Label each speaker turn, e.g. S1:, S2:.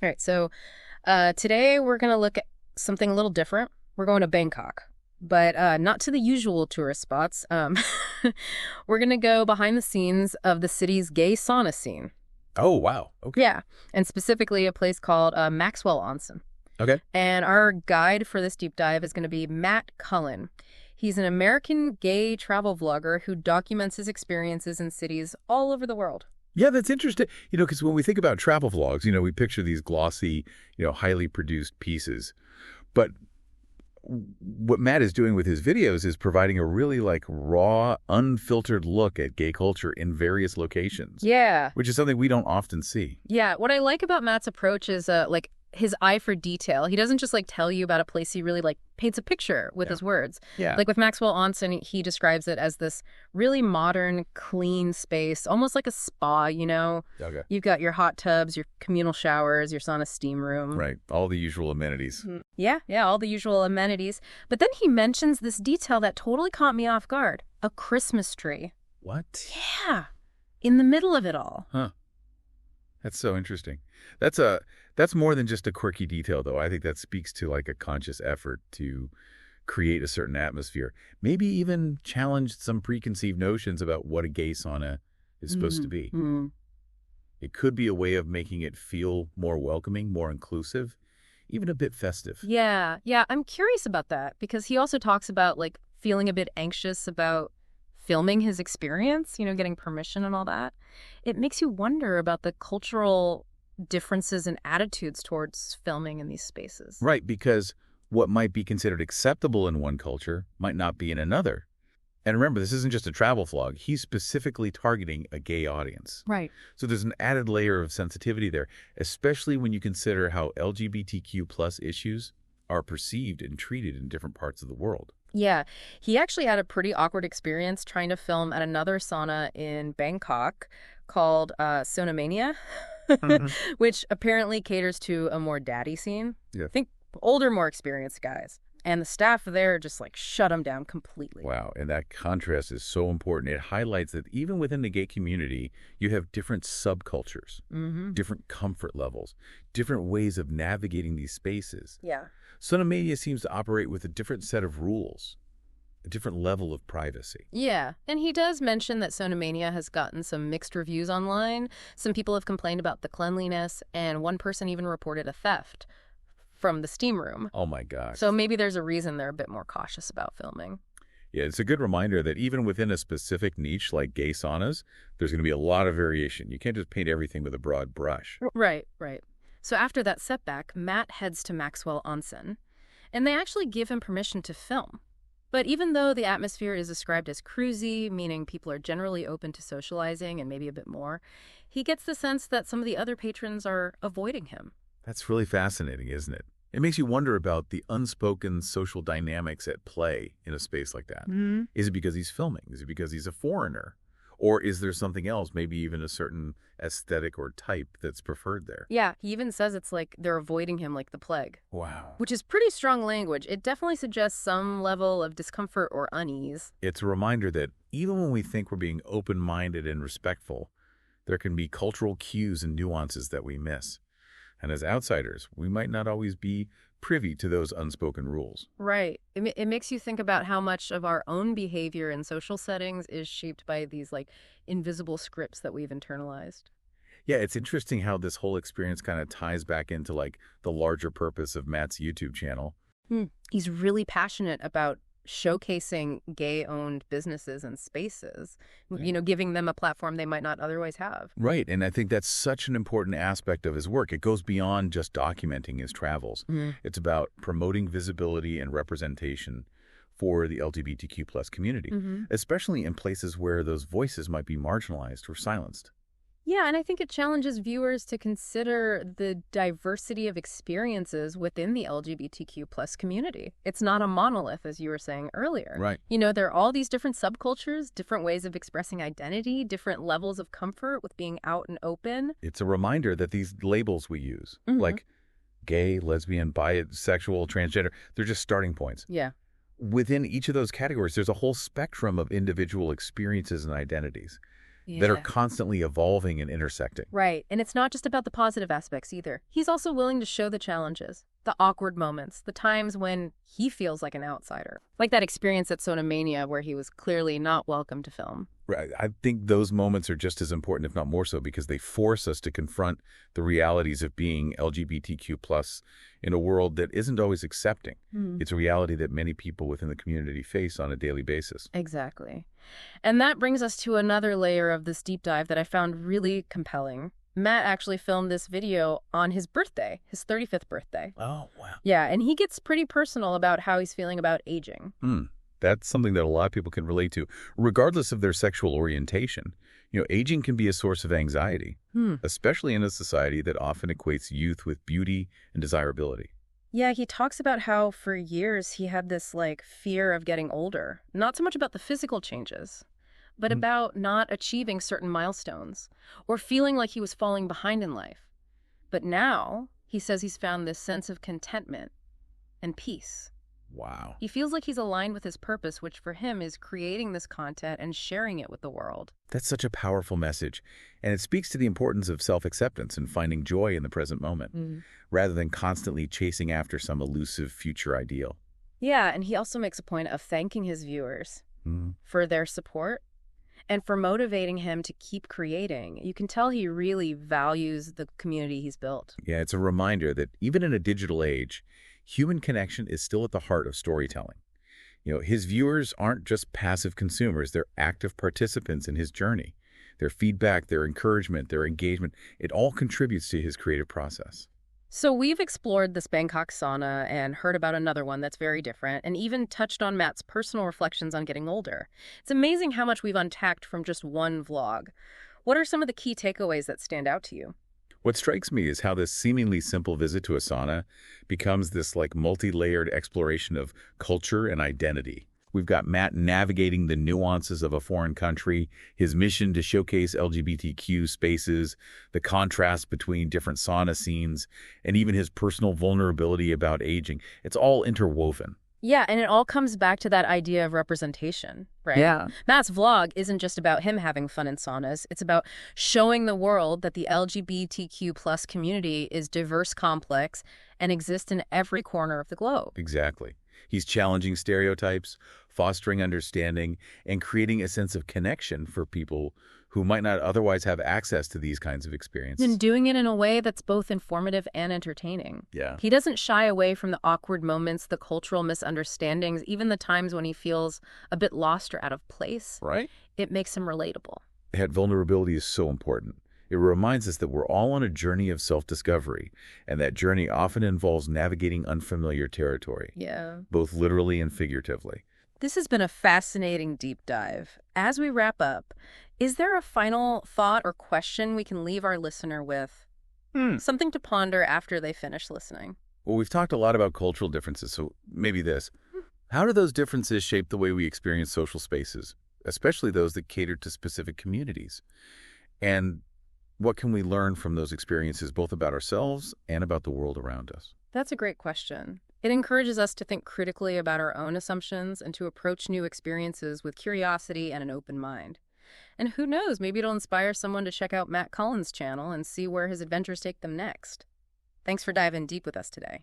S1: All right, so today we're going to look at something a little different. We're going to Bangkok, but not to the usual tourist spots. We're going to go behind the scenes of the city's gay sauna scene.
S2: Oh, wow. Okay.
S1: Yeah, and specifically a place called Maxwell Onsen.
S2: Okay.
S1: And our guide for this deep dive is going to be Matt Cullen. He's an American gay travel vlogger who documents his experiences in cities all over the world.
S2: Yeah, that's interesting. Because when we think about travel vlogs, we picture these glossy, highly produced pieces. But what Matt is doing with his videos is providing a really raw, unfiltered look at gay culture in various locations.
S1: Yeah.
S2: Which is something we don't often see.
S1: Yeah. What I like about Matt's approach is his eye for detail. He doesn't just tell you about a place. He really paints a picture with his words.
S2: Yeah.
S1: Like with Maxwell Onsen, he describes it as this really modern, clean space, almost like a spa,
S2: Okay.
S1: You've got your hot tubs, your communal showers, your sauna steam room.
S2: Right. All the usual amenities.
S1: Yeah, all the usual amenities. But then he mentions this detail that totally caught me off guard. A Christmas tree.
S2: What?
S1: Yeah. In the middle of it all.
S2: Huh. That's so interesting. That's more than just a quirky detail, though. I think that speaks to a conscious effort to create a certain atmosphere. Maybe even challenge some preconceived notions about what a gay sauna is supposed to be. It could be a way of making it feel more welcoming, more inclusive, even a bit festive.
S1: Yeah, I'm curious about that because he also talks about feeling a bit anxious about filming his experience, getting permission and all that. It makes you wonder about the cultural differences and attitudes towards filming in these spaces.
S2: Right, because what might be considered acceptable in one culture might not be in another. And remember, this isn't just a travel vlog. He's specifically targeting a gay audience.
S1: Right.
S2: So there's an added layer of sensitivity there, especially when you consider how LGBTQ plus issues are perceived and treated in different parts of the world.
S1: Yeah, he actually had a pretty awkward experience trying to film at another sauna in Bangkok called Saunamania, which apparently caters to a more daddy scene.
S2: Yeah.
S1: Think older, more experienced guys. And the staff there just shut him down completely.
S2: Wow, and that contrast is so important. It highlights that even within the gay community, you have different subcultures, different comfort levels, different ways of navigating these spaces.
S1: Yeah.
S2: Saunamania seems to operate with a different set of rules, a different level of privacy.
S1: Yeah, and he does mention that Saunamania has gotten some mixed reviews online. Some people have complained about the cleanliness, and one person even reported a theft from the steam room.
S2: Oh my gosh.
S1: So maybe there's a reason they're a bit more cautious about filming.
S2: Yeah, it's a good reminder that even within a specific niche like gay saunas, there's going to be a lot of variation. You can't just paint everything with a broad brush.
S1: Right. So after that setback, Matt heads to Maxwell Onsen, and they actually give him permission to film. But even though the atmosphere is described as cruisy, meaning people are generally open to socializing and maybe a bit more, he gets the sense that some of the other patrons are avoiding him.
S2: That's really fascinating, isn't it? It makes you wonder about the unspoken social dynamics at play in a space like that. Is it because he's filming? Is it because he's a foreigner? Or is there something else, maybe even a certain aesthetic or type that's preferred there?
S1: Yeah, he even says it's like they're avoiding him like the plague.
S2: Wow.
S1: Which is pretty strong language. It definitely suggests some level of discomfort or unease.
S2: It's a reminder that even when we think we're being open-minded and respectful, there can be cultural cues and nuances that we miss. And as outsiders, we might not always be privy to those unspoken rules.
S1: Right. It makes you think about how much of our own behavior in social settings is shaped by these invisible scripts that we've internalized.
S2: Yeah, it's interesting how this whole experience kind of ties back into the larger purpose of Matt's YouTube channel.
S1: He's really passionate about showcasing gay-owned businesses and spaces, giving them a platform they might not otherwise have.
S2: Right, and I think that's such an important aspect of his work. It goes beyond just documenting his travels. It's about promoting visibility and representation for the LGBTQ plus community, especially in places where those voices might be marginalized or silenced.
S1: Yeah, and I think it challenges viewers to consider the diversity of experiences within the LGBTQ plus community. It's not a monolith, as you were saying earlier.
S2: Right.
S1: There are all these different subcultures, different ways of expressing identity, different levels of comfort with being out and open.
S2: It's a reminder that these labels we use, like gay, lesbian, bisexual, transgender, they're just starting points.
S1: Yeah.
S2: Within each of those categories, there's a whole spectrum of individual experiences and identities. that are
S1: Yeah.
S2: constantly evolving and intersecting.
S1: Right. And it's not just about the positive aspects either. He's also willing to show the challenges, the awkward moments, the times when he feels like an outsider. Like that experience at Sauna Mania where he was clearly not welcome to film.
S2: Right. I think those moments are just as important, if not more so, because they force us to confront the realities of being LGBTQ plus in a world that isn't always accepting. It's a reality that many people within the community face on a daily basis.
S1: Exactly. And that brings us to another layer of this deep dive that I found really compelling. Matt actually filmed this video on his birthday, his 35th birthday.
S2: Oh, wow.
S1: Yeah, and he gets pretty personal about how he's feeling about aging.
S2: That's something that a lot of people can relate to, regardless of their sexual orientation. Aging can be a source of anxiety, especially in a society that often equates youth with beauty and desirability.
S1: Yeah, he talks about how for years he had this fear of getting older. Not so much about the physical changes, but about not achieving certain milestones or feeling like he was falling behind in life. But now he says he's found this sense of contentment and peace.
S2: Wow.
S1: He feels like he's aligned with his purpose, which for him is creating this content and sharing it with the world.
S2: That's such a powerful message, and it speaks to the importance of self-acceptance and finding joy in the present moment, rather than constantly chasing after some elusive future ideal.
S1: Yeah, and he also makes a point of thanking his viewers for their support and for motivating him to keep creating. You can tell he really values the community he's built.
S2: Yeah, it's a reminder that even in a digital age, human connection is still at the heart of storytelling. His viewers aren't just passive consumers, they're active participants in his journey. Their feedback, their encouragement, their engagement, it all contributes to his creative process.
S1: So we've explored this Bangkok sauna and heard about another one that's very different, and even touched on Matt's personal reflections on getting older. It's amazing how much we've unpacked from just one vlog. What are some of the key takeaways that stand out to you?
S2: What strikes me is how this seemingly simple visit to a sauna becomes this multi-layered exploration of culture and identity. We've got Matt navigating the nuances of a foreign country, his mission to showcase LGBTQ spaces, the contrast between different sauna scenes, and even his personal vulnerability about aging. It's all interwoven.
S1: Yeah, and it all comes back to that idea of representation, right?
S3: Yeah.
S1: Matt's vlog isn't just about him having fun in saunas. It's about showing the world that the LGBTQ plus community is diverse, complex, and exists in every corner of the globe.
S2: Exactly. He's challenging stereotypes, fostering understanding, and creating a sense of connection for people who might not otherwise have access to these kinds of experiences.
S1: And doing it in a way that's both informative and entertaining.
S2: Yeah.
S1: He doesn't shy away from the awkward moments, the cultural misunderstandings, even the times when he feels a bit lost or out of place.
S2: Right?
S1: It makes him relatable.
S2: That vulnerability is so important. It reminds us that we're all on a journey of self-discovery, and that journey often involves navigating unfamiliar territory,
S1: Yeah.
S2: both literally and figuratively.
S1: This has been a fascinating deep dive. As we wrap up, is there a final thought or question we can leave our listener with? Something to ponder after they finish listening.
S2: Well, we've talked a lot about cultural differences, so maybe this. How do those differences shape the way we experience social spaces, especially those that cater to specific communities? And what can we learn from those experiences, both about ourselves and about the world around us?
S1: That's a great question. It encourages us to think critically about our own assumptions and to approach new experiences with curiosity and an open mind. And who knows, maybe it'll inspire someone to check out Matt Cullen's channel and see where his adventures take them next. Thanks for diving deep with us today.